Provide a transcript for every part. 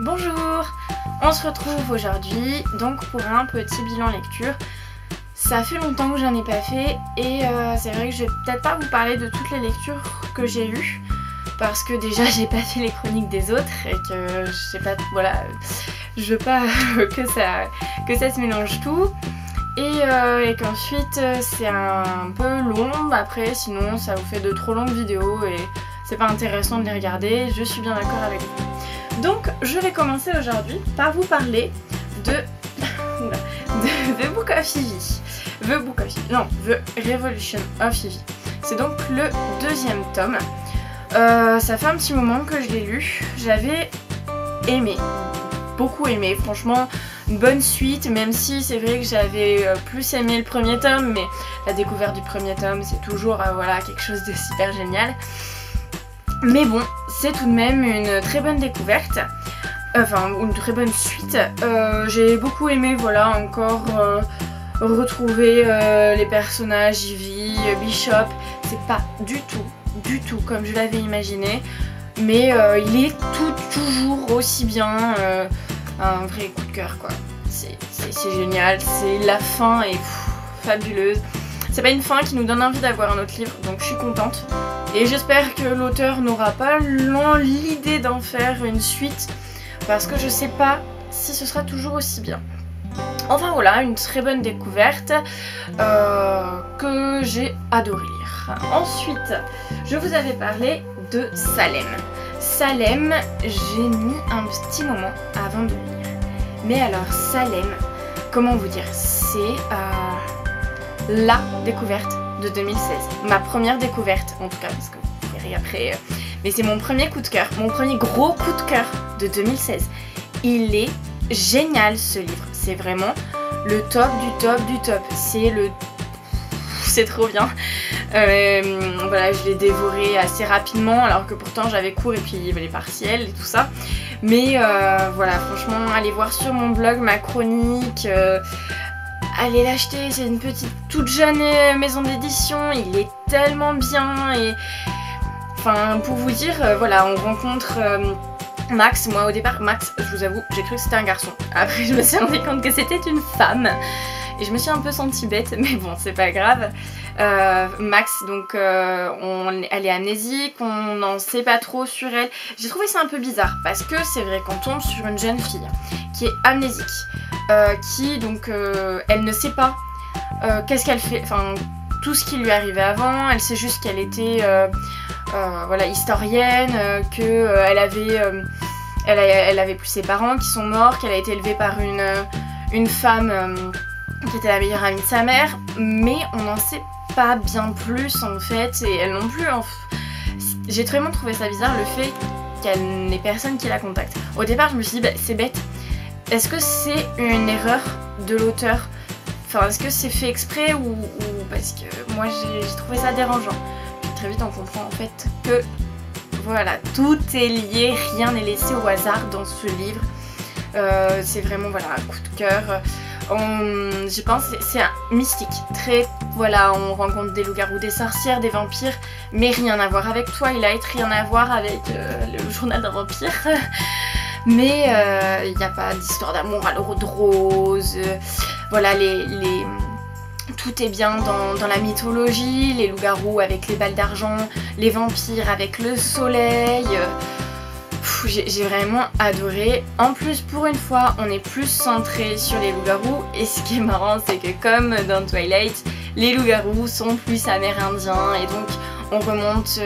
Bonjour, on se retrouve aujourd'hui donc pour un petit bilan lecture. Ça fait longtemps que j'en ai pas fait et c'est vrai que je vais peut-être pas vous parler de toutes les lectures que j'ai lues parce que déjà j'ai pas fait les chroniques des autres et que je sais pas, voilà, je veux pas que ça se mélange tout et qu'ensuite c'est un peu long après, sinon ça vous fait de trop longues vidéos et c'est pas intéressant de les regarder, je suis bien d'accord avec vous. Donc je vais commencer aujourd'hui par vous parler de The Book of Ivy. The Revolution of Ivy. C'est donc le deuxième tome. Ça fait un petit moment que je l'ai lu. J'avais aimé, beaucoup aimé, franchement une bonne suite, même si c'est vrai que j'avais plus aimé le premier tome, mais la découverte du premier tome c'est toujours voilà, quelque chose de super génial. Mais bon, c'est tout de même une très bonne découverte, enfin une très bonne suite. J'ai beaucoup aimé, voilà, encore retrouver les personnages, Ivy, Bishop. C'est pas du tout comme je l'avais imaginé, mais il est toujours aussi bien, un vrai coup de cœur quoi. C'est génial, c'est la fin est fabuleuse. C'est pas une fin qui nous donne envie d'avoir un autre livre, donc je suis contente. Et j'espère que l'auteur n'aura pas l'idée d'en faire une suite, parce que je sais pas si ce sera toujours aussi bien. Enfin voilà, une très bonne découverte que j'ai adoré lire. Ensuite, je vous avais parlé de Salem. Salem, j'ai mis un petit moment avant de lire. Mais alors Salem, comment vous dire, c'est la découverte de 2016. Ma première découverte, en tout cas, parce que vous verrez après. Mais c'est mon premier coup de cœur, mon premier gros coup de cœur de 2016. Il est génial ce livre. C'est vraiment le top du top du top. C'est trop bien. Voilà, je l'ai dévoré assez rapidement, alors que pourtant j'avais cours et puis il y avait les partiels et tout ça. Mais voilà, franchement, allez voir sur mon blog ma chronique. Allez l'acheter, c'est une petite toute jeune maison d'édition, il est tellement bien et enfin pour vous dire, voilà, on rencontre Max. Moi au départ, Max, je vous avoue, j'ai cru que c'était un garçon. Après je me suis rendu compte que c'était une femme et je me suis un peu sentie bête, mais bon c'est pas grave. Max, donc elle est amnésique, on n'en sait pas trop sur elle. J'ai trouvé ça un peu bizarre parce que c'est vrai qu'on tombe sur une jeune fille qui est amnésique. Qui donc elle ne sait pas qu'est-ce qu'elle fait, enfin tout ce qui lui arrivait avant. Elle sait juste qu'elle était voilà, historienne, qu'elle elle avait plus ses parents qui sont morts, qu'elle a été élevée par une femme qui était la meilleure amie de sa mère, mais on n'en sait pas bien plus en fait, et elle non plus. J'ai vraiment trouvé ça bizarre le fait qu'elle n'ait personne qui la contacte. Au départ je me suis dit bah, c'est bête. Est-ce que c'est une erreur de l'auteur? Enfin, est-ce que c'est fait exprès ou parce que moi j'ai trouvé ça dérangeant. Puis très vite on comprend en fait que voilà, tout est lié, rien n'est laissé au hasard dans ce livre. C'est vraiment voilà, un coup de cœur. Je pense que c'est un mystique, très voilà, on rencontre des loups-garous, des sorcières, des vampires, mais rien à voir avec Twilight, rien à voir avec le journal d'un vampire. Mais il n'y a pas d'histoire d'amour à l'eau de rose. Voilà, tout est bien dans la mythologie. Les loups-garous avec les balles d'argent, les vampires avec le soleil. J'ai vraiment adoré. En plus, pour une fois, on est plus centré sur les loups-garous. Et ce qui est marrant, c'est que comme dans Twilight, les loups-garous sont plus amérindiens. Et donc, on remonte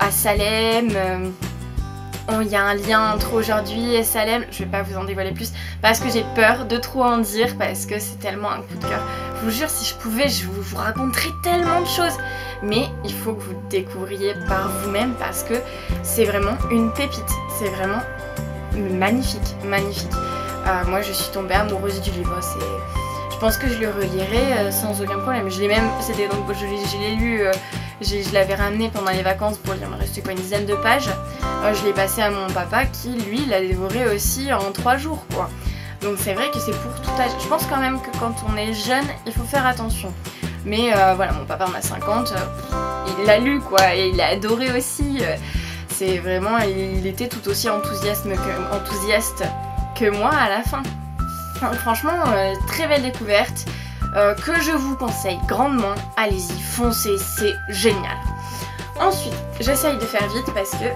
à Salem. Il y a un lien entre aujourd'hui et Salem, je vais pas vous en dévoiler plus parce que j'ai peur de trop en dire parce que c'est tellement un coup de cœur. Je vous jure, si je pouvais, je vous raconterais tellement de choses. Mais il faut que vous le découvriez par vous-même parce que c'est vraiment une pépite. C'est vraiment magnifique, magnifique. Moi je suis tombée amoureuse du livre. Je pense que je le relirai sans aucun problème. Je l'ai même, c'était donc je l'ai lu. Je l'avais ramené pendant les vacances pour lire, il me restait quoi, une dizaine de pages. Je l'ai passé à mon papa qui lui l'a dévoré aussi en 3 jours quoi. Donc c'est vrai que c'est pour tout âge. Je pense quand même que quand on est jeune, il faut faire attention. Mais voilà, mon papa en a 50, il l'a lu quoi, et il a adoré aussi. c'est vraiment, il était tout aussi enthousiaste que moi à la fin. Enfin, franchement, très belle découverte que je vous conseille grandement. Allez-y, foncez, c'est génial. Ensuite, j'essaye de faire vite parce que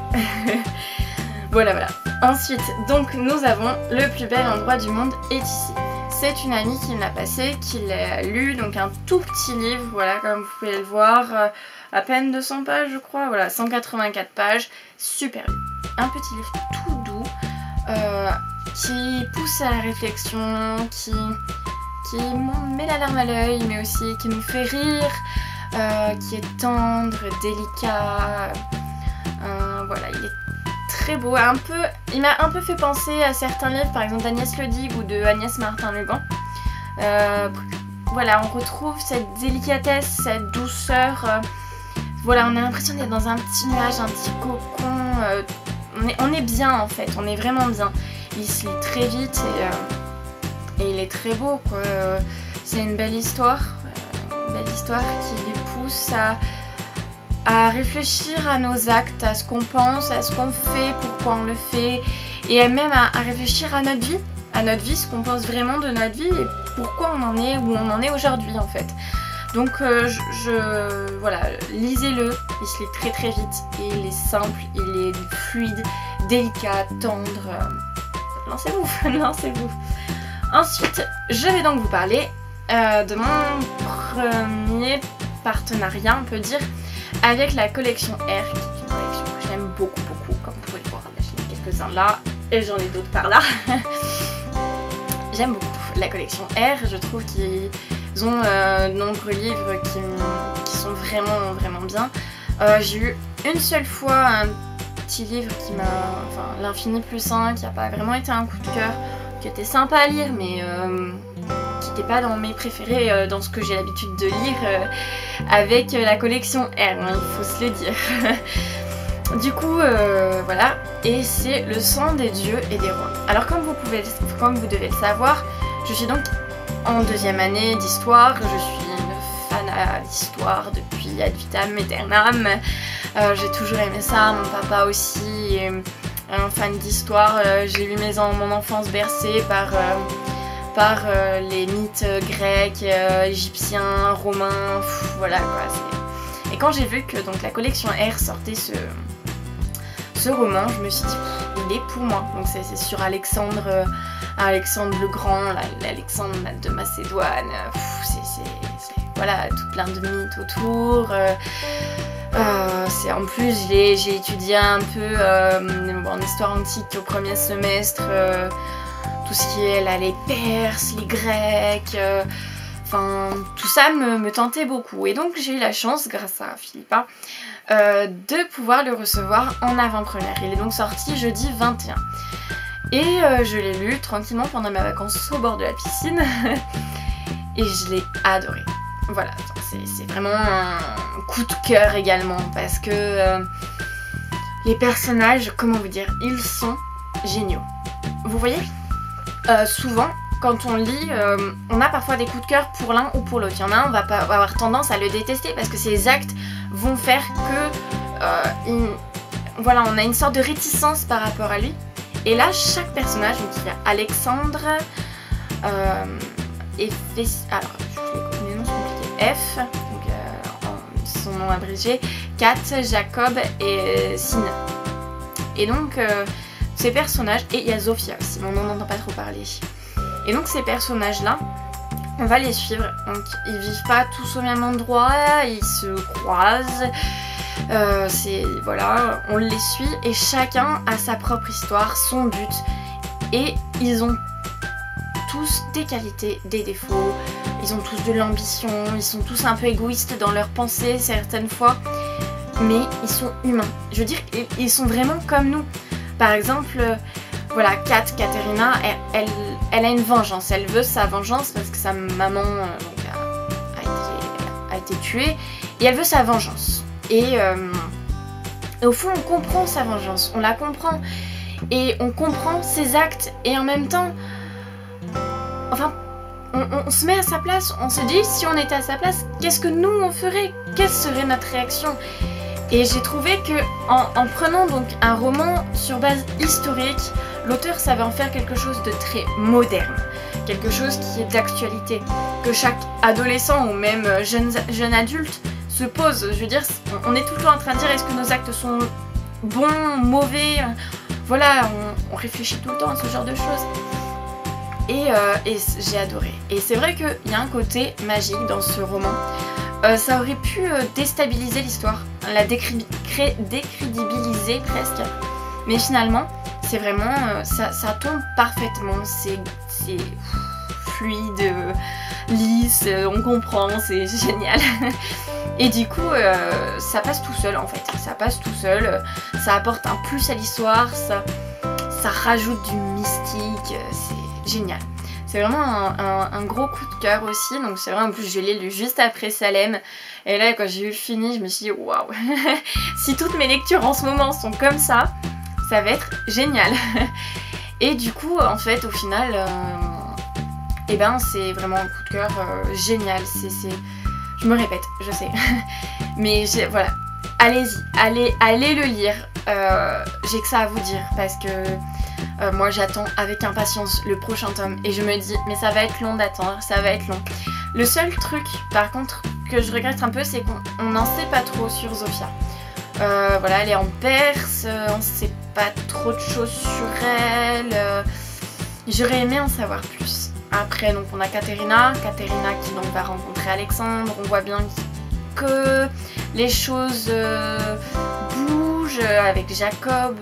voilà. Ensuite, donc nous avons Le plus bel endroit du monde est ici. C'est une amie qui me l'a passé, qui l'a lu, donc un tout petit livre, voilà, comme vous pouvez le voir, à peine 200 pages je crois, voilà, 184 pages, super lu. Un petit livre tout doux, qui pousse à la réflexion, qui met la larme à l'œil, mais aussi qui nous fait rire, qui est tendre, délicat, voilà, il est très beau, il m'a un peu fait penser à certains livres, par exemple d'Agnès Ledigue ou de Agnès Martin-Legan. Voilà, on retrouve cette délicatesse, cette douceur. Voilà, on a l'impression d'être dans un petit nuage, un petit cocon. On est bien en fait, on est vraiment bien. Il se lit très vite et il est très beau, quoi. C'est une belle histoire qui lui pousse à réfléchir à nos actes, à ce qu'on pense, à ce qu'on fait, pourquoi on le fait, et même à réfléchir à notre vie, ce qu'on pense vraiment de notre vie et pourquoi on en est où on en est aujourd'hui en fait. Donc voilà, lisez-le, il se lit très très vite et il est simple, il est fluide, délicat, tendre. Lancez-vous, lancez-vous. Ensuite, je vais donc vous parler de mon premier partenariat, on peut dire, avec la collection R, qui est une collection que j'aime beaucoup, comme vous pouvez le voir. J'en ai quelques-uns là et j'en ai d'autres par là. J'aime beaucoup la collection R, je trouve qu'ils ont de nombreux livres qui sont vraiment, vraiment bien. J'ai eu une seule fois un petit livre qui m'a... Enfin, l'Infini plus 1, qui n'a pas vraiment été un coup de cœur, qui était sympa à lire, mais qui n'était pas dans mes préférés, dans ce que j'ai l'habitude de lire avec la collection R, hein, il faut se le dire. Du coup, voilà, et c'est Le sang des dieux et des rois. Alors comme vous devez le savoir, je suis donc en 2e année d'histoire, je suis une fan d'histoire depuis ad vitam aeternam. J'ai toujours aimé ça, mon papa aussi est un fan d'histoire. J'ai eu mon enfance bercée par les mythes grecs, égyptiens, romains, voilà quoi. Et quand j'ai vu que donc la collection R sortait ce roman, je me suis dit il est pour moi. Donc c'est sur Alexandre le Grand, l'Alexandre de Macédoine. Voilà, tout plein de mythes autour. En plus j'ai étudié un peu en histoire antique au premier semestre. Tout ce qui est là, les Perses, les Grecs, enfin tout ça me tentait beaucoup. Et donc j'ai eu la chance, grâce à Philippa, de pouvoir le recevoir en avant-première. Il est donc sorti jeudi 21. Et je l'ai lu tranquillement pendant mes vacances au bord de la piscine. Et je l'ai adoré. Voilà, c'est vraiment un coup de cœur également, parce que les personnages, comment vous dire, ils sont géniaux. Vous voyez ? Souvent, quand on lit, on a parfois des coups de cœur pour l'un ou pour l'autre. Il y en a un, on va avoir tendance à le détester parce que ses actes vont faire que voilà, on a une sorte de réticence par rapport à lui. Et là, chaque personnage, donc il y a Alexandre, alors je les noms sont compliqués, F, donc son nom abrégé, Kat, Jacob et Sina. Et donc ces personnages, et il y a Zofia aussi, mais on n'en entend pas trop parler. Et donc ces personnages-là, on va les suivre. Donc ils vivent pas tous au même endroit, ils se croisent. Voilà, on les suit et chacun a sa propre histoire, son but. Et ils ont tous des qualités, des défauts. Ils ont tous de l'ambition, ils sont tous un peu égoïstes dans leurs pensées certaines fois. Mais ils sont humains. Je veux dire, ils sont vraiment comme nous. Par exemple, voilà, Katerina, elle a une vengeance. Elle veut sa vengeance parce que sa maman a été tuée. Et elle veut sa vengeance. Et au fond, on comprend sa vengeance. On la comprend. Et on comprend ses actes. Et en même temps, enfin, on se met à sa place. On se dit, si on était à sa place, qu'est-ce que nous, on ferait? Quelle serait notre réaction? Et j'ai trouvé que en prenant donc un roman sur base historique, l'auteur savait en faire quelque chose de très moderne, quelque chose qui est d'actualité, que chaque adolescent ou même jeune adulte se pose. Je veux dire, on est toujours en train de dire est-ce que nos actes sont bons, mauvais, voilà, on réfléchit tout le temps à ce genre de choses. Et j'ai adoré. Et c'est vrai qu'il y a un côté magique dans ce roman. Ça aurait pu déstabiliser l'histoire, la décrédibiliser presque. Mais finalement, c'est vraiment, ça tombe parfaitement, c'est fluide, lisse, on comprend, c'est génial. Et du coup, ça passe tout seul en fait, ça passe tout seul, ça apporte un plus à l'histoire, ça rajoute du mystique, c'est génial. C'est vraiment un gros coup de cœur aussi, donc c'est vrai, en plus je l'ai lu juste après Salem, et là quand j'ai eu fini, je me suis dit waouh, si toutes mes lectures en ce moment sont comme ça va être génial. Et du coup, en fait, au final, et ben c'est vraiment un coup de cœur génial, je me répète, je sais, mais voilà, allez-y, allez le lire, j'ai que ça à vous dire, parce que moi j'attends avec impatience le prochain tome et je me dis mais ça va être long d'attendre, ça va être long. Le seul truc par contre que je regrette un peu, c'est qu'on n'en sait pas trop sur Zofia. Voilà, elle est en Perse, on sait pas trop de choses sur elle, j'aurais aimé en savoir plus. Après donc on a Katerina qui donc va rencontrer Alexandre, on voit bien que les choses bougent avec Jacob,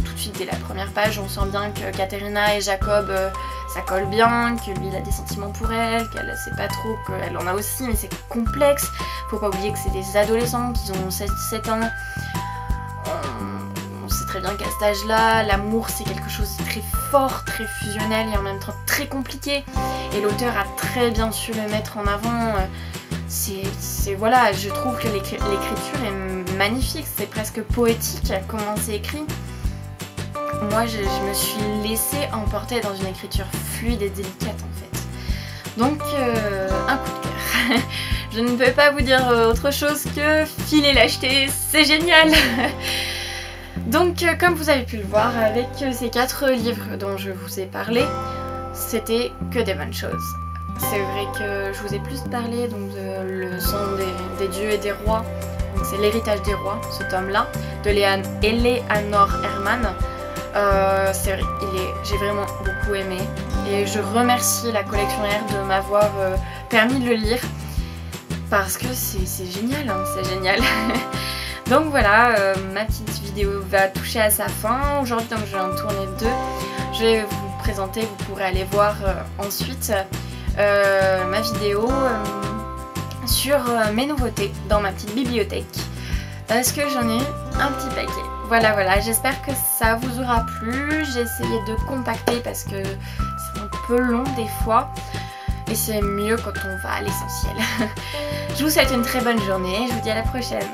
tout de suite dès la première page on sent bien que Katerina et Jacob ça colle bien, que lui il a des sentiments pour elle, qu'elle sait pas trop, qu'elle en a aussi mais c'est complexe, faut pas oublier que c'est des adolescents qui ont 17 ans, on sait très bien qu'à cet âge là l'amour c'est quelque chose de très fort, très fusionnel et en même temps très compliqué et l'auteur a très bien su le mettre en avant. Voilà, je trouve que l'écriture est magnifique, c'est presque poétique comment c'est écrit. Moi je me suis laissée emporter dans une écriture fluide et délicate en fait. Donc un coup de cœur. Je ne peux pas vous dire autre chose que filez l'acheter, c'est génial. Donc comme vous avez pu le voir avec ces 4 livres dont je vous ai parlé, c'était que des bonnes choses. C'est vrai que je vous ai plus parlé donc de Le Son des dieux et des rois, c'est L'héritage des rois, ce tome-là, de Eleanor Herman. C'est vrai, j'ai vraiment beaucoup aimé et je remercie la collection R de m'avoir permis de le lire parce que c'est génial, hein, c'est génial. Donc voilà, ma petite vidéo va toucher à sa fin. Aujourd'hui, donc je vais en tourner 2. Je vais vous présenter, vous pourrez aller voir ensuite ma vidéo sur mes nouveautés dans ma petite bibliothèque parce que j'en ai un petit paquet. Voilà, j'espère que ça vous aura plu. J'ai essayé de compacter parce que c'est un peu long des fois et c'est mieux quand on va à l'essentiel. Je vous souhaite une très bonne journée, je vous dis à la prochaine.